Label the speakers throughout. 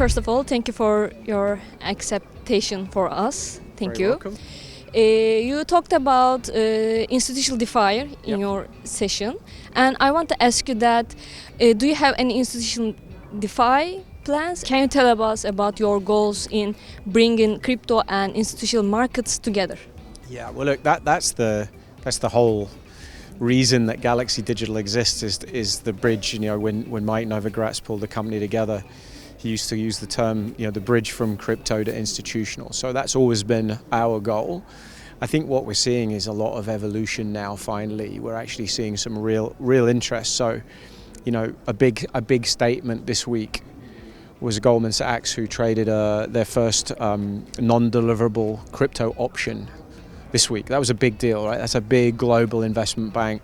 Speaker 1: First of all, thank you for your acceptation for us. Thank
Speaker 2: Very
Speaker 1: you.
Speaker 2: welcome.
Speaker 1: You talked about institutional DeFi in
Speaker 2: Yep.
Speaker 1: your session, and I want to ask you that do you have any institutional DeFi plans? Can you tell us about your goals in bringing crypto and institutional markets together?
Speaker 2: Yeah, well, look, that's the whole reason that Galaxy Digital exists is the bridge. When Mike Novogratz pulled the company together, he used to use the term, the bridge from crypto to institutional. So that's always been our goal. I think what we're seeing is a lot of evolution now. Finally, we're actually seeing some real interest. So, a big statement this week was Goldman Sachs, who traded their first non-deliverable crypto option this week. That was a big deal, right? That's a big global investment bank,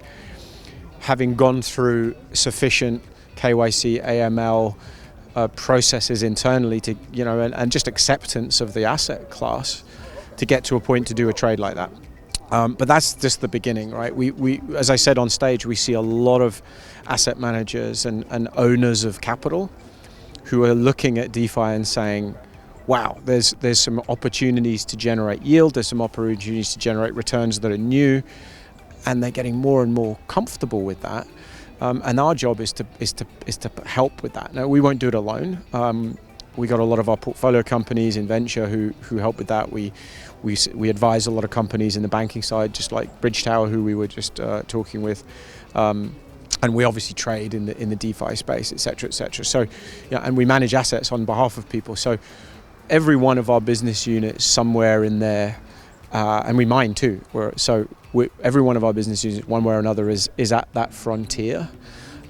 Speaker 2: having gone through sufficient KYC, AML processes internally to, and just acceptance of the asset class to get to a point to do a trade like that. But that's just the beginning, right? We, as I said on stage, we see a lot of asset managers and owners of capital who are looking at DeFi and saying, wow, there's some opportunities to generate yield, there's some opportunities to generate returns that are new, and they're getting more and more comfortable with that. And our job is to help with that. Now, we won't do it alone. We got a lot of our portfolio companies in venture who help with that. We advise a lot of companies in the banking side, just like Bridge Tower, who we were just talking with. And we obviously trade in the DeFi space, et cetera, et cetera. So, and we manage assets on behalf of people. So every one of our business units somewhere in there, and we mine too. Every one of our business units, one way or another, is at that frontier.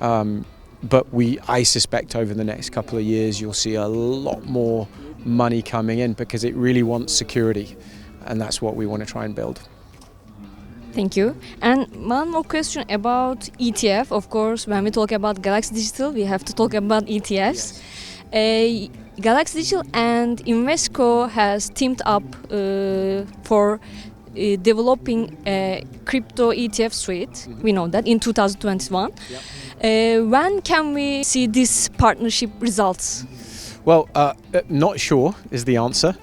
Speaker 2: But I suspect over the next couple of years, you'll see a lot more money coming in because it really wants security. And that's what we want to try and build.
Speaker 1: Thank you. And one more question about ETF. Of course, when we talk about Galaxy Digital, we have to talk about ETFs. Galaxy Digital and Invesco has teamed up for developing a crypto ETF suite. Mm-hmm. We know that in 2021. Yep. When can we see this partnership results?
Speaker 2: Well, not sure is the answer.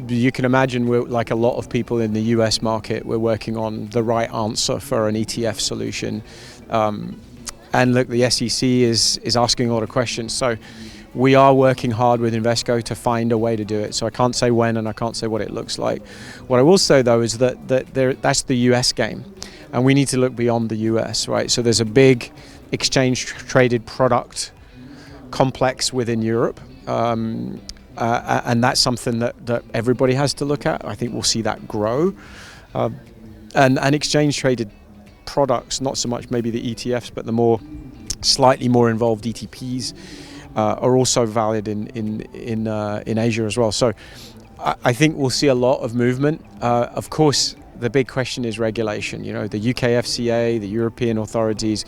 Speaker 2: You can imagine we're like a lot of people in the US market, we're working on the right answer for an ETF solution. And look, the SEC is asking a lot of questions. So we are working hard with Invesco to find a way to do it. So I can't say when and I can't say what it looks like. What I will say though is that's the US game. And we need to look beyond the US, right? So there's a big exchange traded product complex within Europe. And that's something that everybody has to look at. I think we'll see that grow. And exchange traded products, not so much maybe the ETFs, but the slightly more involved ETPs are also valid in Asia as well. So I think we'll see a lot of movement. Of course, the big question is regulation. The UK FCA, the European authorities,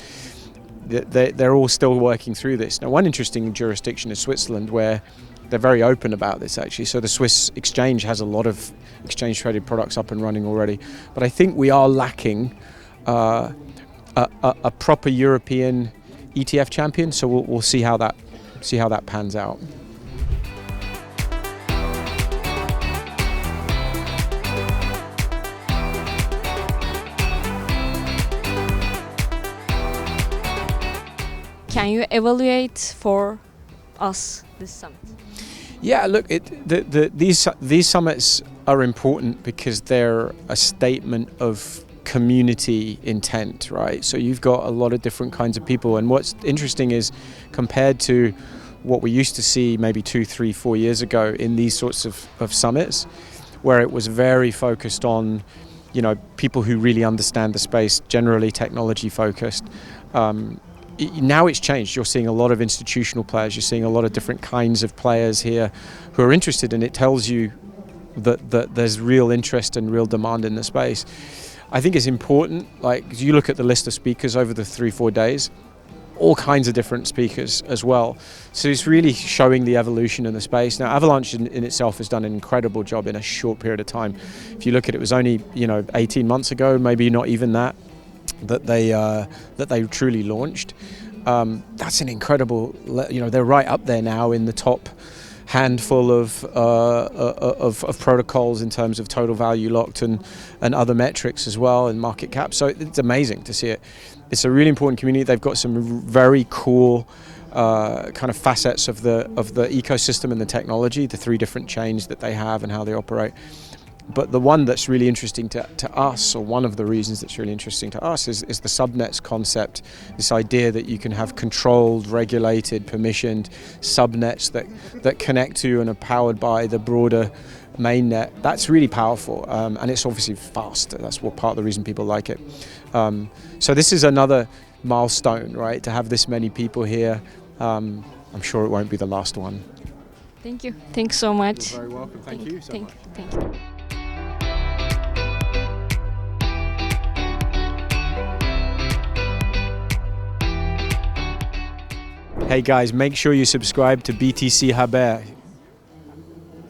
Speaker 2: they're all still working through this. Now, one interesting jurisdiction is Switzerland, where they're very open about this actually. So the Swiss exchange has a lot of exchange traded products up and running already. But I think we are lacking a proper European ETF champion. So we'll see how that pans out.
Speaker 1: Can you evaluate for us this summit?
Speaker 2: Yeah, look, these summits are important because they're a statement of community intent, right? So you've got a lot of different kinds of people, and what's interesting is compared to what we used to see maybe 2, 3, 4 years ago in these sorts of summits, where it was very focused on, people who really understand the space, generally technology focused. Now it's changed. You're seeing a lot of institutional players. You're seeing a lot of different kinds of players here who are interested, and it tells you that there's real interest and real demand in the space. I think it's important, you look at the list of speakers over the 3-4 days, all kinds of different speakers as well. So it's really showing the evolution in the space. Now, Avalanche in itself has done an incredible job in a short period of time. If you look at it, was only 18 months ago, maybe not even that they truly launched. That's an incredible, they're right up there now in the top handful of protocols in terms of total value locked and other metrics as well, and market cap. So it's amazing to see it. It's a really important community. They've got some very cool kind of facets of the ecosystem and the technology, the 3 different chains that they have and how they operate. But the one that's really interesting to us, or one of the reasons that's really interesting to us, is the subnets concept. This idea that you can have controlled, regulated, permissioned subnets that connect to and are powered by the broader mainnet. That's really powerful, and it's obviously fast. That's part of the reason people like it. So this is another milestone, right? To have this many people here. I'm sure it won't be the last one.
Speaker 1: Thank you. Thanks so much.
Speaker 2: You're very welcome. Thank you so much.
Speaker 1: Thank you.
Speaker 2: Hey guys, make sure you subscribe to BTC Haber.